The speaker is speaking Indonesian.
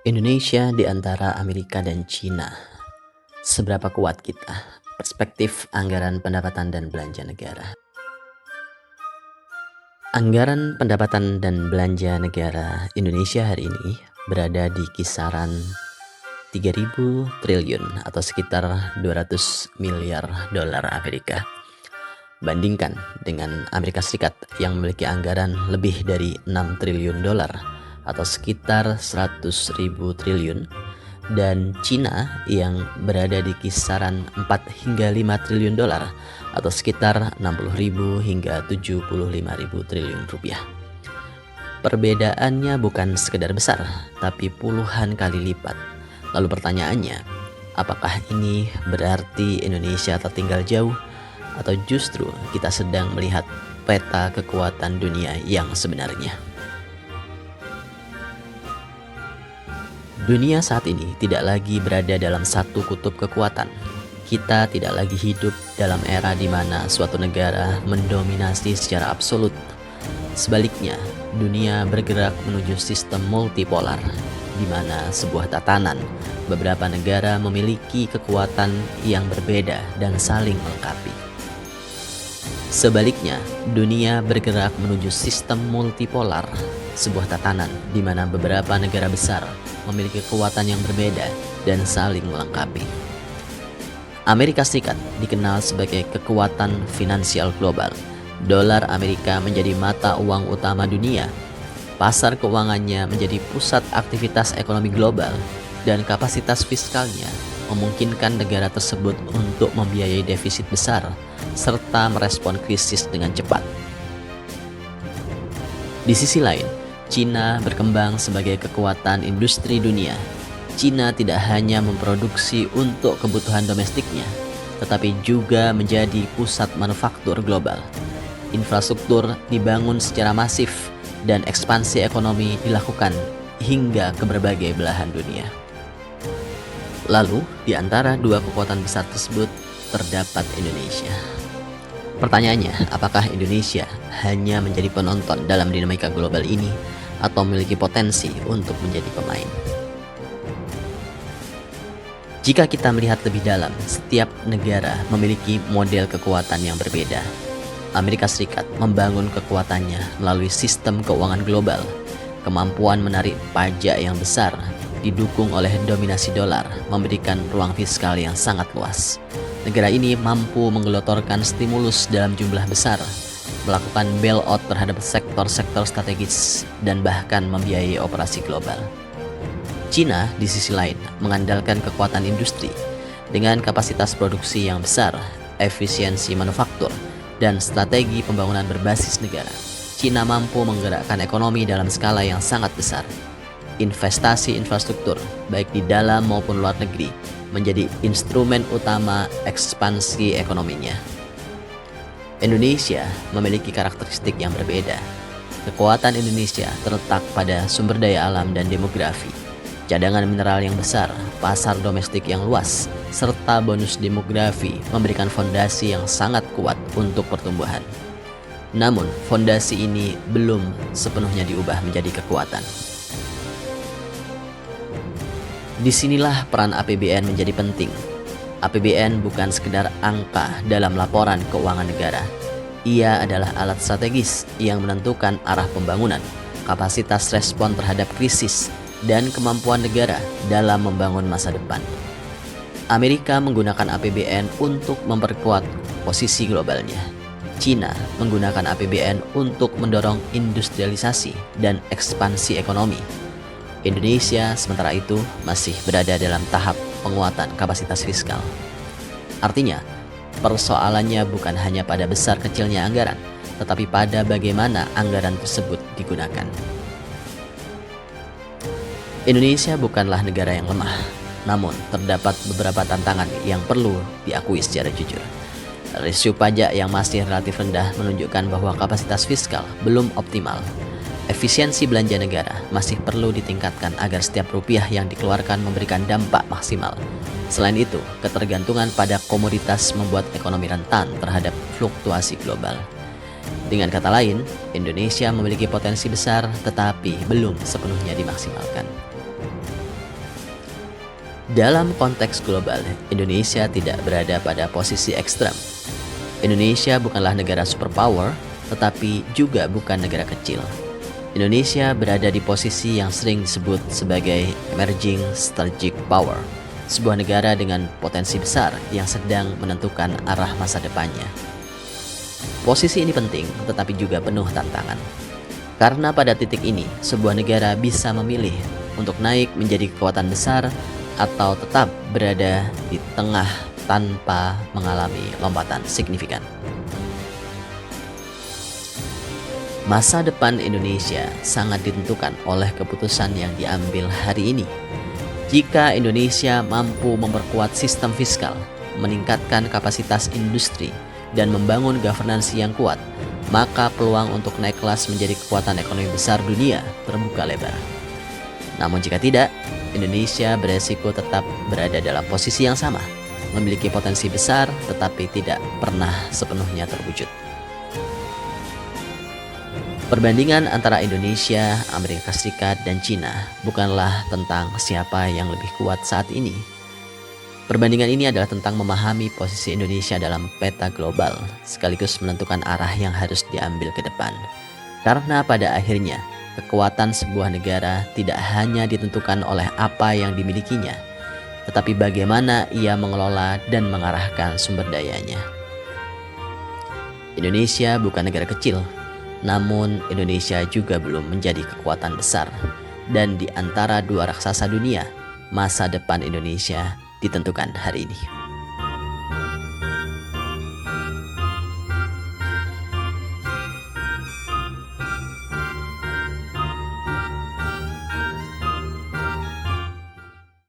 Indonesia di antara Amerika dan Cina. Seberapa kuat kita? Perspektif anggaran pendapatan dan belanja negara. Anggaran pendapatan dan belanja negara Indonesia hari ini berada di kisaran 3.000 triliun atau sekitar 200 miliar dolar Amerika. Bandingkan dengan Amerika Serikat yang memiliki anggaran lebih dari 6 triliun dolar atau sekitar 100.000 triliun, dan Cina yang berada di kisaran 4 hingga 5 triliun dolar atau sekitar 60.000 hingga 75.000 triliun rupiah. Perbedaannya bukan sekedar besar, tapi puluhan kali lipat. Lalu pertanyaannya, apakah ini berarti Indonesia tertinggal jauh atau justru kita sedang melihat peta kekuatan dunia yang sebenarnya? Dunia saat ini tidak lagi berada dalam satu kutub kekuatan. Kita tidak lagi hidup dalam era di mana suatu negara mendominasi secara absolut. Sebaliknya, dunia bergerak menuju sistem multipolar, di mana sebuah tatanan beberapa negara memiliki kekuatan yang berbeda dan saling melengkapi. Sebaliknya, dunia bergerak menuju sistem multipolar, sebuah tatanan di mana beberapa negara besar memiliki kekuatan yang berbeda dan saling melengkapi. Amerika Serikat dikenal sebagai kekuatan finansial global. Dolar Amerika menjadi mata uang utama dunia. Pasar keuangannya menjadi pusat aktivitas ekonomi global, dan kapasitas fiskalnya memungkinkan negara tersebut untuk membiayai defisit besar serta merespon krisis dengan cepat. Di sisi lain, Cina berkembang sebagai kekuatan industri dunia. Cina tidak hanya memproduksi untuk kebutuhan domestiknya, tetapi juga menjadi pusat manufaktur global. Infrastruktur dibangun secara masif dan ekspansi ekonomi dilakukan hingga ke berbagai belahan dunia. Lalu, di antara dua kekuatan besar tersebut terdapat Indonesia. Pertanyaannya, apakah Indonesia hanya menjadi penonton dalam dinamika global ini atau memiliki potensi untuk menjadi pemain? Jika kita melihat lebih dalam, setiap negara memiliki model kekuatan yang berbeda. Amerika Serikat membangun kekuatannya melalui sistem keuangan global, kemampuan menarik pajak yang besar, didukung oleh dominasi dolar, memberikan ruang fiskal yang sangat luas. Negara ini mampu menggelontorkan stimulus dalam jumlah besar, melakukan bailout terhadap sektor-sektor strategis, dan bahkan membiayai operasi global. Cina di sisi lain mengandalkan kekuatan industri dengan kapasitas produksi yang besar, efisiensi manufaktur, dan strategi pembangunan berbasis negara. Cina mampu menggerakkan ekonomi dalam skala yang sangat besar. Investasi infrastruktur, baik di dalam maupun luar negeri, menjadi instrumen utama ekspansi ekonominya. Indonesia memiliki karakteristik yang berbeda. Kekuatan Indonesia terletak pada sumber daya alam dan demografi, cadangan mineral yang besar, pasar domestik yang luas, serta bonus demografi memberikan fondasi yang sangat kuat untuk pertumbuhan. Namun, fondasi ini belum sepenuhnya diubah menjadi kekuatan. Disinilah peran APBN menjadi penting. APBN bukan sekedar angka dalam laporan keuangan negara. Ia adalah alat strategis yang menentukan arah pembangunan, kapasitas respon terhadap krisis, dan kemampuan negara dalam membangun masa depan. Amerika menggunakan APBN untuk memperkuat posisi globalnya. Cina menggunakan APBN untuk mendorong industrialisasi dan ekspansi ekonomi. Indonesia sementara itu masih berada dalam tahap penguatan kapasitas fiskal. Artinya, persoalannya bukan hanya pada besar kecilnya anggaran, tetapi pada bagaimana anggaran tersebut digunakan. Indonesia bukanlah negara yang lemah, namun terdapat beberapa tantangan yang perlu diakui secara jujur. Rasio pajak yang masih relatif rendah menunjukkan bahwa kapasitas fiskal belum optimal. Efisiensi belanja negara masih perlu ditingkatkan agar setiap rupiah yang dikeluarkan memberikan dampak maksimal. Selain itu, ketergantungan pada komoditas membuat ekonomi rentan terhadap fluktuasi global. Dengan kata lain, Indonesia memiliki potensi besar tetapi belum sepenuhnya dimaksimalkan. Dalam konteks global, Indonesia tidak berada pada posisi ekstrem. Indonesia bukanlah negara superpower, tetapi juga bukan negara kecil. Indonesia berada di posisi yang sering disebut sebagai emerging strategic power, sebuah negara dengan potensi besar yang sedang menentukan arah masa depannya. Posisi ini penting, tetapi juga penuh tantangan. Karena pada titik ini, sebuah negara bisa memilih untuk naik menjadi kekuatan besar atau tetap berada di tengah tanpa mengalami lompatan signifikan. Masa depan Indonesia sangat ditentukan oleh keputusan yang diambil hari ini. Jika Indonesia mampu memperkuat sistem fiskal, meningkatkan kapasitas industri, dan membangun governance yang kuat, maka peluang untuk naik kelas menjadi kekuatan ekonomi besar dunia terbuka lebar. Namun jika tidak, Indonesia beresiko tetap berada dalam posisi yang sama, memiliki potensi besar tetapi tidak pernah sepenuhnya terwujud. Perbandingan antara Indonesia, Amerika Serikat, dan Cina bukanlah tentang siapa yang lebih kuat saat ini. Perbandingan ini adalah tentang memahami posisi Indonesia dalam peta global, sekaligus menentukan arah yang harus diambil ke depan. Karena pada akhirnya, kekuatan sebuah negara tidak hanya ditentukan oleh apa yang dimilikinya, tetapi bagaimana ia mengelola dan mengarahkan sumber dayanya. Indonesia bukan negara kecil, namun Indonesia juga belum menjadi kekuatan besar. Dan di antara dua raksasa dunia, masa depan Indonesia ditentukan hari ini.